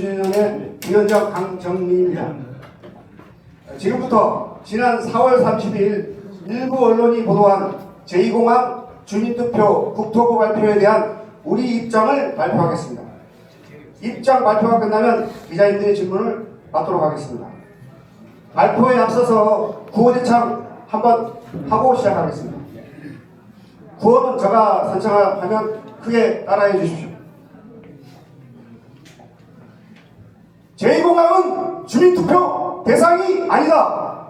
진행의 위원장 강정민입니다. 지금부터 지난 4월 30일 일부 언론이 보도한 제2공항 주민투표 국토부 발표에 대한 우리 입장을 발표하겠습니다. 입장 발표가 끝나면 기자님들의 질문을 받도록 하겠습니다. 발표에 앞서서 구호 대창 한번 하고 시작하겠습니다. 구호는 제가 선창하면 크게 따라해 주십시오. 제2공항은 주민투표 대상이 아니다.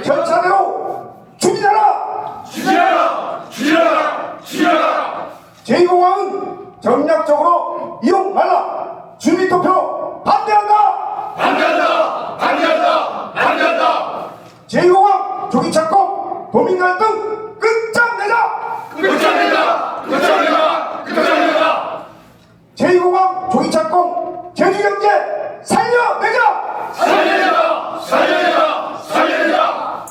절차대로 추진하라! 추진하라! 추진하라! 추진하라! 제2공항은 정략적으로 이용 말라! 주민투표 반대한다! 반대한다! 반대한다! 반대한다! 제2공항 조기 착공 도민 갈등 끝장내자! 끝장내자! 끝장내자! 끝장내자! 제2공항 조기 착공 제주경제 살려내자! 살려내자! 살려내자! 살려내자!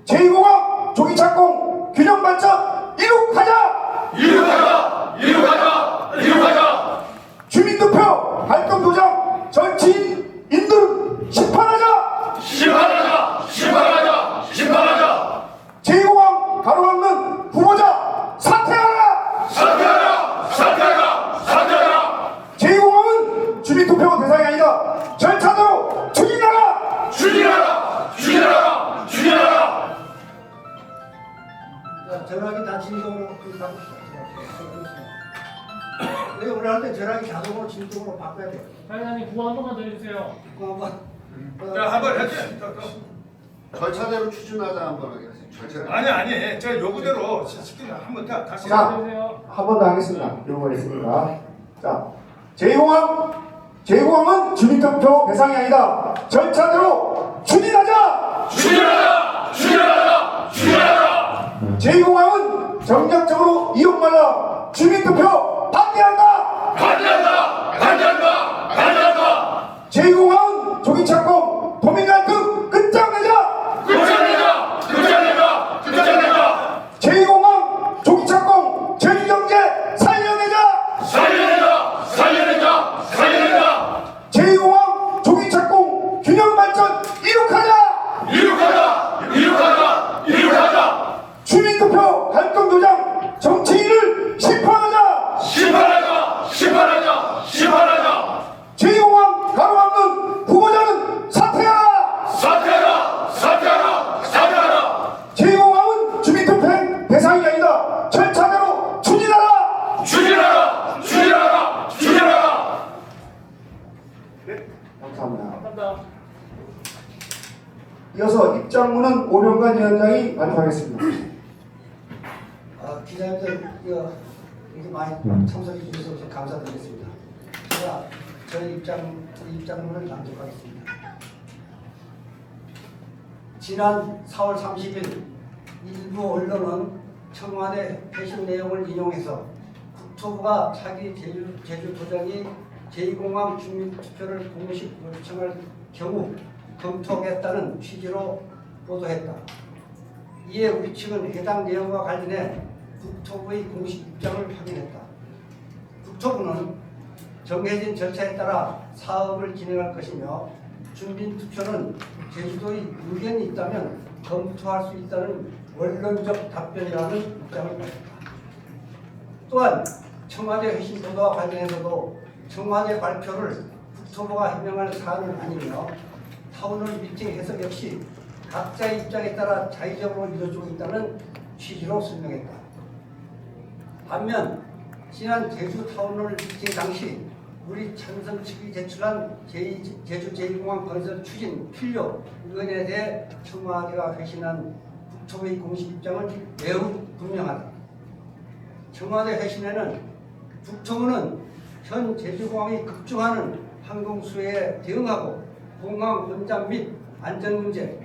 제2공항 조기 착공 균형 발전 이룩하자! 이룩하자! 이룩하자! 이룩하자! 주민투표 활동 도장 정치인 인들 심판하자! 심판하자! 심판하자! 심판하자! 제2공항 가로막는 후보자 사퇴하라! 사퇴하라! 사퇴하라! 사퇴하라! 제2공항은 주민투표 대상이 아니다. 절차대로 추진하라! 추진하라! 추진하라! 추진하라! 전화기 다 진동으로 바꿉시다. 왜 우리 할 때 전화기 자동으로 진동으로 바꿔야 돼요? 사장님 구호 한 번만 더 해주세요. 그거 한번. 자, 한번 해주세요. 절차대로 추진하자 한번 하겠습니다. 절차대로. 아니, 저 요구대로 시키면 한번 다시. 자, 해주세요. 한 번 더 하겠습니다. 요구하겠습니다. 자, 제2공항은 주민투표 대상이 아니다. 절차대로 추진하자! 추진하자! 추진하자! 추진하자! 제2공항은 정략적으로 이용 말라. 주민투표 반대한다! 반대한다! 반대한다! 반대한다! 제2공항은 조기 착공 도민 갈등 끝장내자! 끝장내자! 끝장내자! 끝장내자! 제2공항 조기 착공 제주경제 살려내자! 살려내자! 살려내자! 살려내자! 제2공항 조기 착공 균형 발전 이룩하자! 이룩하자! 이룩하자! 이룩하자! 주민투표 활동도장 정치인을 심판하자! 심판하자! 심판하자! 심판하자! 제2공항 가로막는 후보자는 사퇴하라! 사퇴하라! 사퇴하라! 사퇴하라! 제2공항은 주민투표 대상이 아니다. 절차대로 추진하라! 추진하라! 추진하라! 추진하라! 감사합니다. 감사합니다. 이어서 입장문은 오병관 위원장이 발표하겠습니다. 기자님들 이렇게 많이 참석해 주셔서 감사드리겠습니다. 제가 저희 입장문을 낭독하겠습니다. 지난 4월 30일 일부 언론은 청와대 회신 내용을 인용해서 국토부가 차기 제주도정이 제2공항 주민투표를 공식 요청할 경우 검토하겠다는 취지로 보도했다. 이에 우리 측은 해당 내용과 관련해 국토부의 공식 입장을 확인했다. 국토부는 정해진 절차에 따라 사업을 진행할 것이며 주민투표는 제주도의 의견이 있다면 검토할 수 있다는 원론적 답변이라는 입장을 밝혔다. 또한 청와대 회신 보도와 관련해서도 청와대 발표를 국토부가 해명할 사안은 아니며 타운홀 미팅 해석 역시 각자의 입장에 따라 자의적으로 이루어지고 있다는 취지로 설명했다. 반면 지난 제주 타운홀 미팅 당시 우리 찬성 측이 제출한 제주 제2공항 건설 추진 필요 의견에 대해 청와대가 회신한 국토부의 공식 입장은 매우 분명하다. 청와대 회신에는 국토부는 현 제주공항이 급증하는 항공수에 대응하고 공항 원장 및 안전 문제,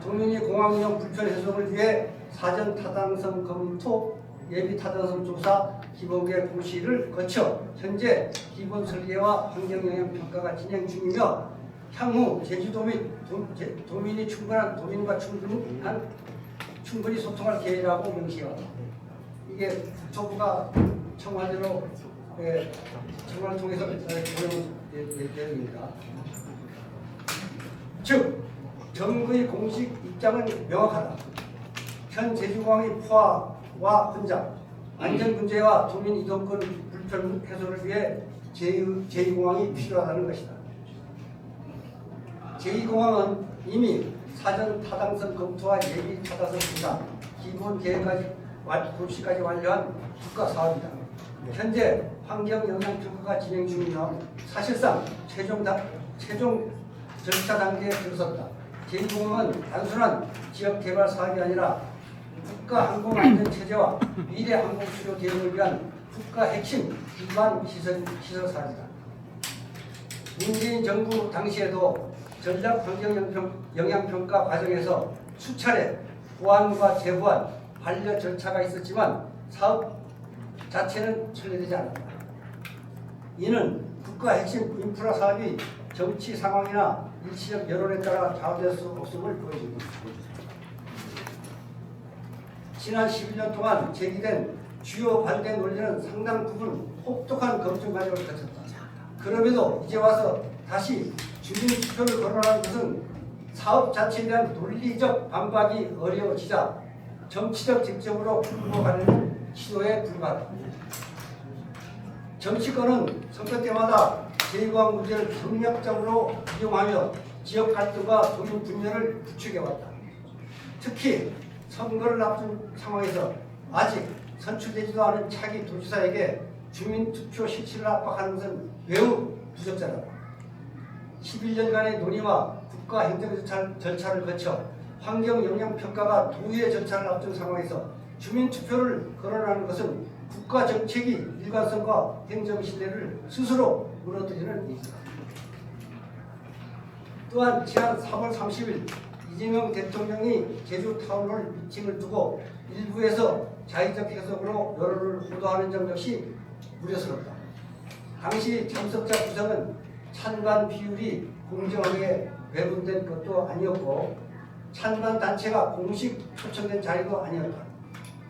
도민이 공항용 불편 해소를 위해 사전 타당성 검토, 예비 타당성 조사, 기본계획 공시를 거쳐 현재 기본 설계와 환경 영향 평가가 진행 중이며 향후 제주도 및 도민이 도민과 충분히 소통할 계획이라고 명시하다. 이게 국토부가 청와대로 청와를 통해서 보내는 내용입니다. 즉, 정부의 공식 입장은 명확하다. 현 제주공항의 포화와 혼잡, 안전 문제와 도민 이동권 불편 해소를 위해 제2공항이 필요하다는 것이다. 제2공항은 이미 사전 타당성 검토와 예비 타당성 분석, 기본 계획까지 도시까지 완료한 국가 사업이다. 현재 환경 영향 평가가 진행 중이며 사실상 최종 절차 단계에 들어섰다. 제2공항은 단순한 지역 개발 사업이 아니라 국가 항공 안전 체제와 미래 항공 수요 대응을 위한 국가 핵심 기반 시설 사업이다. 문재인 정부 당시에도 전략 환경 영향 평가 과정에서 수차례 보완과 재보완, 반려 절차가 있었지만 사업 자체는 철회되지 않았다. 이는 국가 핵심 인프라 사업이 정치 상황이나 일시적 여론에 따라 좌우될 수 없음을 보여줍니다. 지난 11년 동안 제기된 주요 반대 논리는 상당 부분 혹독한 검증 과정을 거쳤다. 그럼에도 이제 와서 다시 주민투표를 거론하는 것은 사업 자체에 대한 논리적 반박이 어려워지자 정치적 쟁점으로 풀고 가는 시도에 불과하다. 정치권은 선거 때마다 제2공항 문제를 경력적으로 이용하며 지역 갈등과 도민 분열을 부추겨왔다. 특히 선거를 앞둔 상황에서 아직 선출되지도 않은 차기 도지사에게 주민투표 실시를 압박하는 것은 매우 부적절하다. 11년간의 논의와 국가 행정 절차를 거쳐 환경 영향 평가가 도의의 절차를 앞둔 상황에서 주민투표를 거론하는 것은 국가 정책이 일관성과 행정 신뢰를 스스로 무너뜨리는 일이다. 또한 지난 3월 30일 이재명 대통령이 제주 타운홀 미팅을 두고 일부에서 자의적 해석으로 여론을 호도하는 점 역시 우려스럽다. 당시 참석자 구성은 찬반 비율이 공정하게 배분된 것도 아니었고 찬반 단체가 공식 초청된 자리도 아니었다.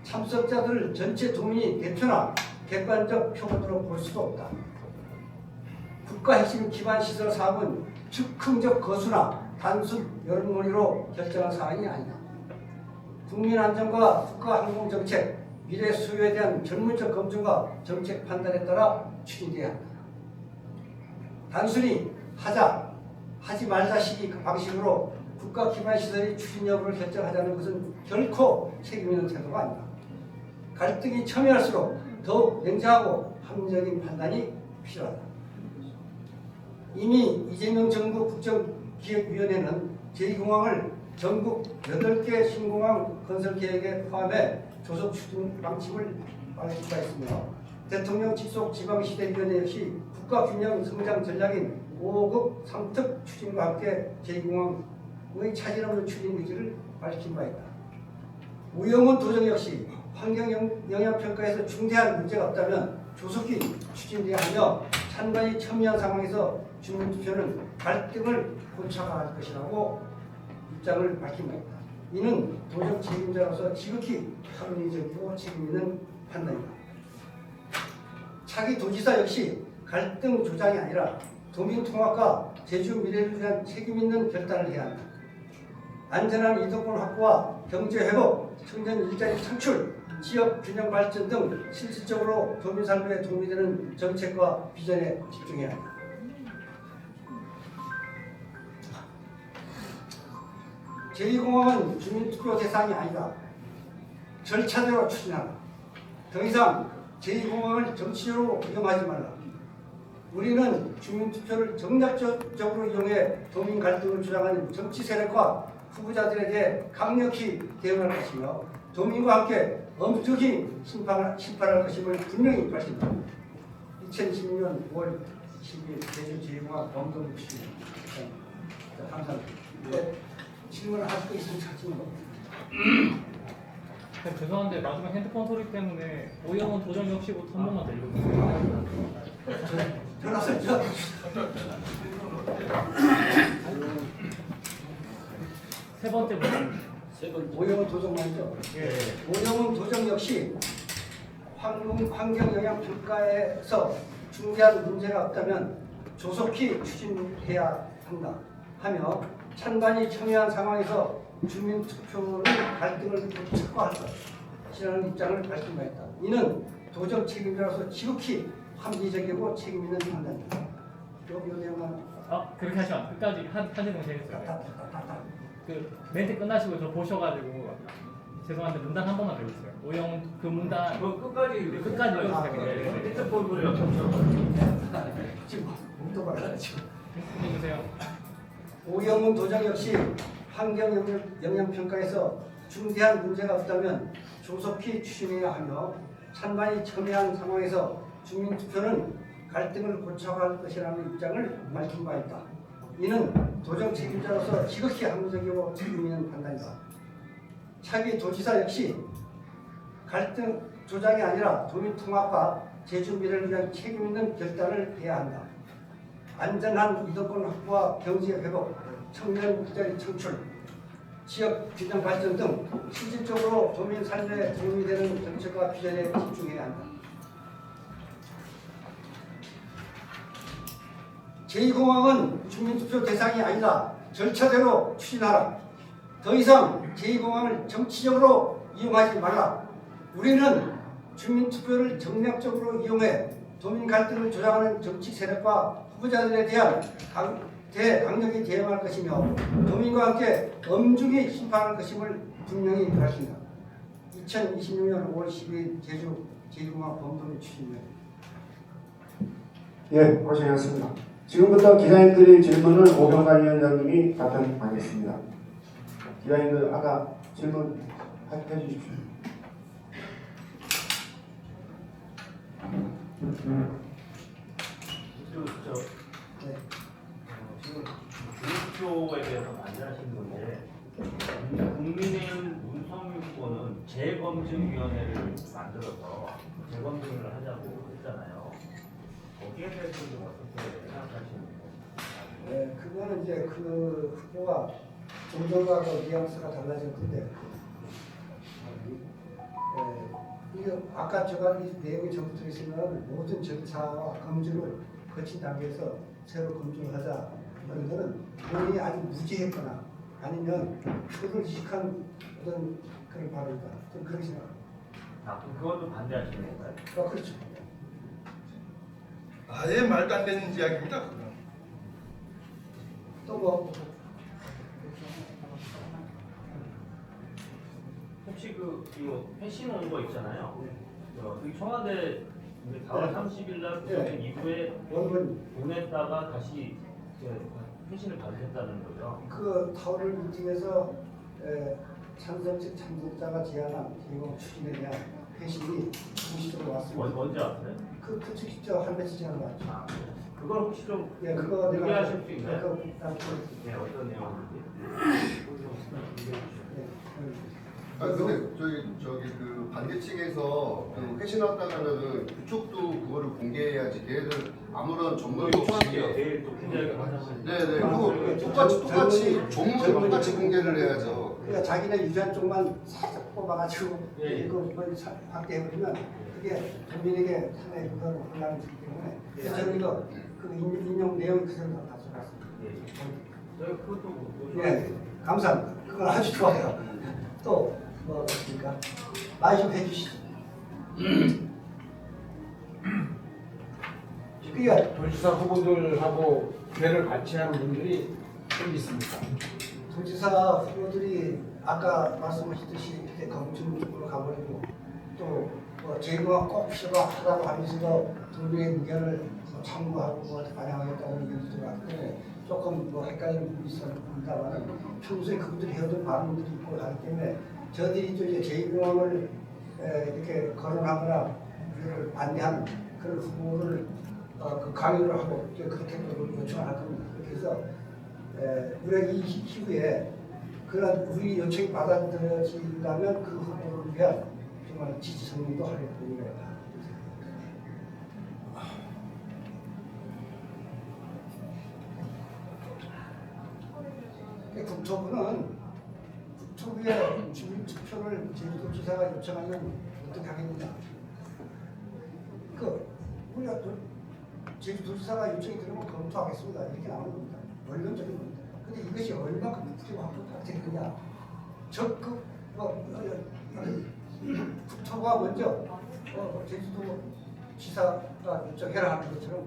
참석자들을 전체 도민이 대표나 객관적 표본으로 볼 수도 없다. 국가 핵심 기반 시설 사업은 즉흥적 거수나 단순 여론몰이로 결정한 사항이 아니다. 국민 안전과 국가 항공 정책, 미래 수요에 대한 전문적 검증과 정책 판단에 따라 추진돼야 한다. 단순히 하지 말자식의 방식으로 국가 기반 시설의 추진 여부를 결정하자는 것은 결코 책임 있는 태도가 아니다. 갈등이 첨예할수록 더욱 냉정하고 합리적인 판단이 필요하다. 이미 이재명 정부 국정기획위원회는 제2공항을 전국 8개 신공항 건설 계획에 포함해 조속 추진 방침을 밝힌 바 있으며 대통령 직속 지방시대위원회 역시 국가균형 성장 전략인 5급 3특 추진과 함께 제2공항의 차질 없는 추진 의지를 밝힌 바 있다. 우영훈 도정 역시 환경 영향 평가에서 중대한 문제가 없다면 조속히 추진돼야 하며 찬반이 첨예한 상황에서 주민투표는 갈등을 고착화할 것이라고 입장을 밝힌 바 있다. 이는 도정 책임자로서 지극히 합리적이고 책임있는 판단이다. 차기 도지사 역시 갈등 조장이 아니라 도민 통합과 제주 미래를 위한 책임있는 결단을 해야 한다. 안전한 이동권 확보와 경제 회복, 청년 일자리 창출, 지역 균형 발전 등 실질적으로 도민 삶에 도움이 되는 정책과 비전에 집중해야 한다. 제2공항은 주민투표 대상이 아니다. 절차대로 추진하라. 더 이상 제2공항을 정치적으로 이용하지 말라. 우리는 주민투표를 정략적으로 이용해 도민 갈등을 주장하는 정치 세력과 후보자들에게 강력히 대응할 것이며 도민과 함께 엄격히 심판할 것임을 분명히 밝힌다. 2016년 5월 10일 제주 제2공항 범동 추진. 감사합니다. 네. 질문을 할 수 있으면 찾는 겁니다. 죄송한데 마지막 핸드폰 소리 때문에 오영훈 도정 역시부터 한 번만 더 읽어주세요. 전화했죠? 세 번째 부분. 오영훈 도정만이죠? 예. 오영훈 도정 역시 환경 영향 평가에서 중대한 문제가 없다면 조속히 추진해야 한다 하며 찬반이 첨예한 상황에서 주민투표는 갈등을 촉구할 것이라는 입장을 밝힌 바 있다. 이는 도정 책임자로서 지극히 합리적이고 책임 있는 판단이다. 요 내용만 그렇게 하시면 안 돼요. 끝까지 한 질문 드리겠습니다. 그 멘트 끝나시고 저 보셔가지고 죄송한데 문단 한 번만 배우세요. 오영 그 문단 끝까지 읽어주세요. 핸드폰 소리가 지금 또 말하죠. 해주세요. 오영훈 도정 역시 환경 영향 평가에서 중대한 문제가 없다면 조속히 추진해야 하며 찬반이 첨예한 상황에서 주민투표는 갈등을 고착할 것이라는 입장을 밝힌 바 있다. 이는 도정 책임자로서 지극히 합리적이고 책임 있는 판단이다. 차기 도지사 역시 갈등 조장이 아니라 도민 통합과 제주 미래를 위한 책임 있는 결단을 해야 한다. 안전한 이동권 확보와 경제 회복, 청년 일자리 창출, 지역 균형 발전 등 실질적으로 도민 삶에 도움이 되는 정책과 비전에 집중해야 한다. 제2공항은 주민투표 대상이 아니다. 절차대로 추진하라. 더 이상 제2공항을 정치적으로 이용하지 말라. 우리는 주민투표를 정략적으로 이용해 도민 갈등을 조장하는 정치 세력과 후보자들에 대한 강력히 대응할 것이며 도민과 함께 엄중히 심판할 것임을 분명히 밝힌다. 2026년 5월 12일 제주 제2공항 범도민 추진위원. 예, 고생하셨습니다. 지금부터 기자님들의 질문을 오병관 위원장님이 답변하겠습니다. 기자님들 아까 질문 해주십시오. 네. 지금 주민투표에 대해서 반대하시는 건데 국민의힘 문성유 후보는 재검증위원회를 만들어서 재검증을 하자고 했잖아요. 거기에 대해서 좀 어떻게 생각하시는 거예요? 네, 그거는 이제 그 후보가 정정과 뉘앙스가 달라졌는데, 이게 아까 제가 이 내용이 전부 들으시면 모든 절차와 검증을 거친 단계에서 새로 검증을 하자. 그런 거는 본인이 아주 무지했거나 아니면 표를 이식한 어떤 그런 발언이다. 좀 그렇게 생각합니다. 그럼 그것도 반대하시는 건가요? 그렇죠. 아예 말도 안 되는 이야기입니다. 그건. 또 뭐? 혹시 이거 회신 온 거 있잖아요. 그 청와대 4월 30일 날 부정행 이후에 원본 보냈다가 다시 회신을 받으셨다는 거죠. 그 타월 미팅에서 찬성 측 참석자가 제안한 제2공항 추진에 대한 회신이 공식적으로 왔습니다. 언제 왔어요? 그 직접 한 며칠 지난 거 같죠. 그걸 혹시 좀 예, 그거 내가 공개하실 수 있나요? 그거 딱 네, 어떤 내용인지. 근데 저기 그 반대측에서 그 회신 왔다가는 그쪽도 그거를 공개해야지. 걔네들 아무런 전문도 없이. 내일 또 기자회견 하자고. 네네. 그거 똑같이 전문을 똑같이 공개를 해야죠. 그러니까 자기네 유지한 쪽만 살짝 뽑아가지고 예. 이거 확대해버리면 그게 국민에게 상당히 그걸 혼란을 주기 때문에 그래서 저는 이거 그 인용 내용이 그대로 다 가져갔습니다. 저희 그것도 뭐 예, 감사합니다. 그건 아주 좋아요. 또 뭐 없습니까? 말 좀 해주시죠. 그러니까 도지사 후보들하고 대를 같이 하는 분들이 좀 있습니다. 도지사 후보들이 아까 말씀하셨듯이 이렇게 검증 쪽으로 가버리고 또뭐 제도가 꼭 필요하다고 하면서도 국민의 의견을 참고하고 뭐 반영하겠다는 의견도 들어왔는데 조금 뭐 헷갈리는 부분이 있습니다만 평소에 그분들이 해오던 발언들이 있고 하기 때문에 저들이 또 이제 제2공항을 이렇게 거론하거나 그걸 반대하는 그런 후보를 그 강요를 하고 그렇게 요청을 할 겁니다. 그렇게 해서 우리가 이 이후에 그런 우리 요청이 받아들여진다면 그 후보를 위한 정말 지지 선언도 할 의미가 있다. 국토부에 주민투표를 제주도지사가 요청하면 어떻게 하겠느냐. 우리가 또 제주도지사가 요청이 들으면 검토하겠습니다. 이렇게 나오는 겁니다. 원론적인 겁니다. 근데 이것이 얼마큼 국토가 되느냐. 적극 국토가 먼저 제주도 지사가 요청해라 하는 것처럼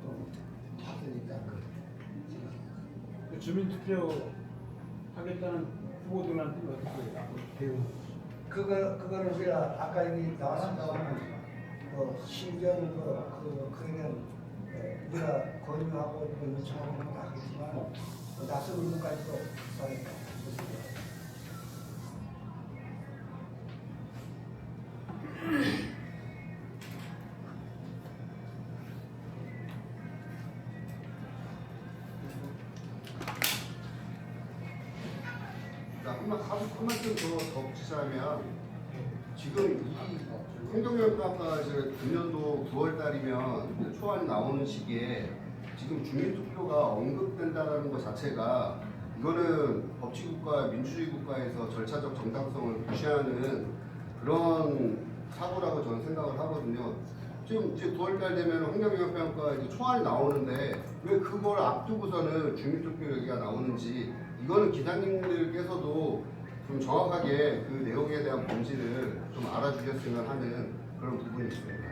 좀 바뀌니까. 주민투표 하겠다는 후보들한테 어떻게 배우? 그거는 우리가 아까 여기 나왔습니다만 신경 그러면 우리가 권유하고 요청하고 그런 거 하겠지만 낯선 부분까지도 사니까. 한 말씀 더 붙이자면 지금 이 행정교육과가 이제 금년도 9월 달이면 초안이 나오는 시기에 지금 주민투표가 언급된다는 것 자체가 이거는 법치국가 민주주의 국가에서 절차적 정당성을 무시하는 그런 사고라고 저는 생각을 하거든요. 지금 이제 9월 달 되면 환경영향평가 이제 초안이 나오는데 왜 그걸 앞두고서는 주민투표 얘기가 나오는지 이거는 기자님들께서도 좀 정확하게 그 내용에 대한 본질을 좀 알아주셨으면 하는 그런 부분이 있습니다.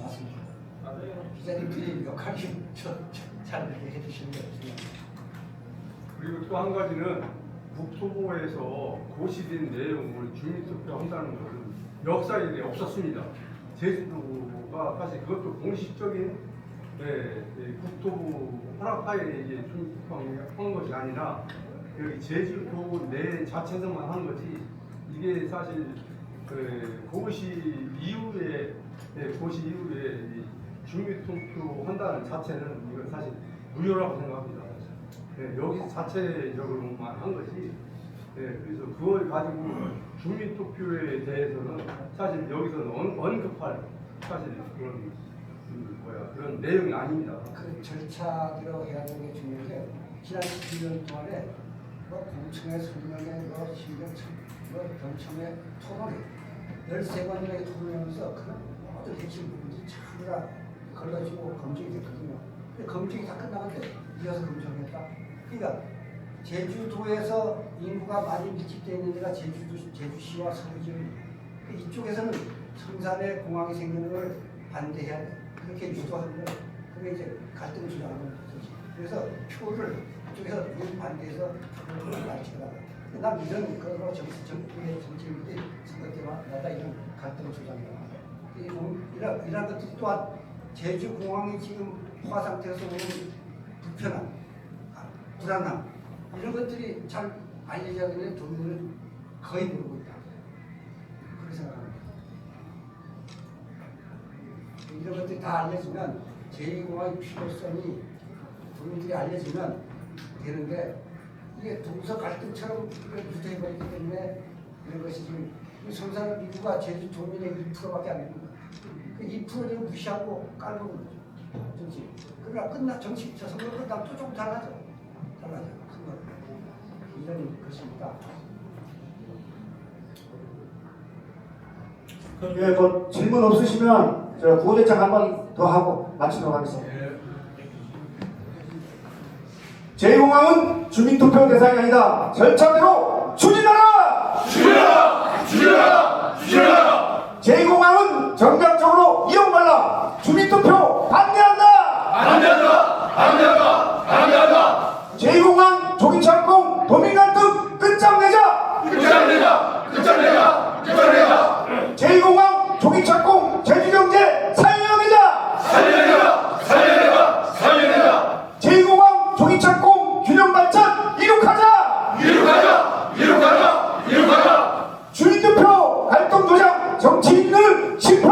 맞습니다. 기자님들이 역할이 잘 해주시는 게 없습니다. 그리고 또 한 가지는 국토부에서 고시된 내용을 주민투표 한다는 것은 역사에 없었습니다. 제주도가 사실 그것도 공식적인 국토부 허락하에 이게 주민투표 한 것이 아니라 여기 제주도 내 자체에서만 한 거지 이게 사실 고시 이후에 주민투표 한다는 자체는 이건 사실 무효라고 생각합니다. 여기 자체적으로만 한 것이 그래서 그걸 가지고 주민투표에 대해서는 사실 여기서는 언급할 사실 그런 내용이 아닙니다. 그 절차대로 해야 되는 게 중요한 게 지난 1년 동안에 공청회 설명회, 경청회 토론회 13번이나 토론하면서 그런 모든 핵심 부분들이 전부 다 걸러지고 검증이 됐거든요. 근데 검증이 다 끝나는데 이어서 검증했다. 그러니까 제주도에서 인구가 많이 밀집되어 있는 데가 제주시와 서울지역입니다. 이쪽에서는 성산에 공항이 생기는 걸 반대해야 돼. 그렇게 유도하는 걸 그게 이제 갈등을 주장하는 거지. 그래서 표를 이쪽에서 반대해서 표를 많이 치더라고. 난 이런 거로 정치인들이 선거 때마다 이런 갈등을 주장해요. 이런 것들이 또한 제주공항이 지금 포화 상태에서 오는 불편함, 불안함 이런 것들이 잘 알려져야 되는데 도민들은 거의 모르고 있다. 그렇게 생각합니다. 이런 것들이 다 알려지면 제2공항의 필요성이 도민들이 알려지면 되는데 이게 동서 갈등처럼 유도해버리기 때문에 이런 것이 지금 성산 인구가 제주 도민의 2%밖에 안 됩니다. 그 2%를 무시하고 깔고 있는 거죠. 정치. 그러나 정치 선거 끝나면 또 조금 달라져. 선거. 이런 것입니다. 예, 뭐 질문 없으시면 저 구호대장 한 번 더 하고 마치도록 하겠습니다. 제2공항은 주민투표 대상이 아니다. 절차대로 추진하라! 추진하라! 제2공항은 정당적으로 이용 말라. 주민투표 반대한다. 제2공항 조기철공 도민 갈등 끝장내자. 제2공항 조기철공 제주경제 살려내자. 제2공항 조기철공 균형 발전 이룩하자. 주민투표 활동 도장 정치인을 심판.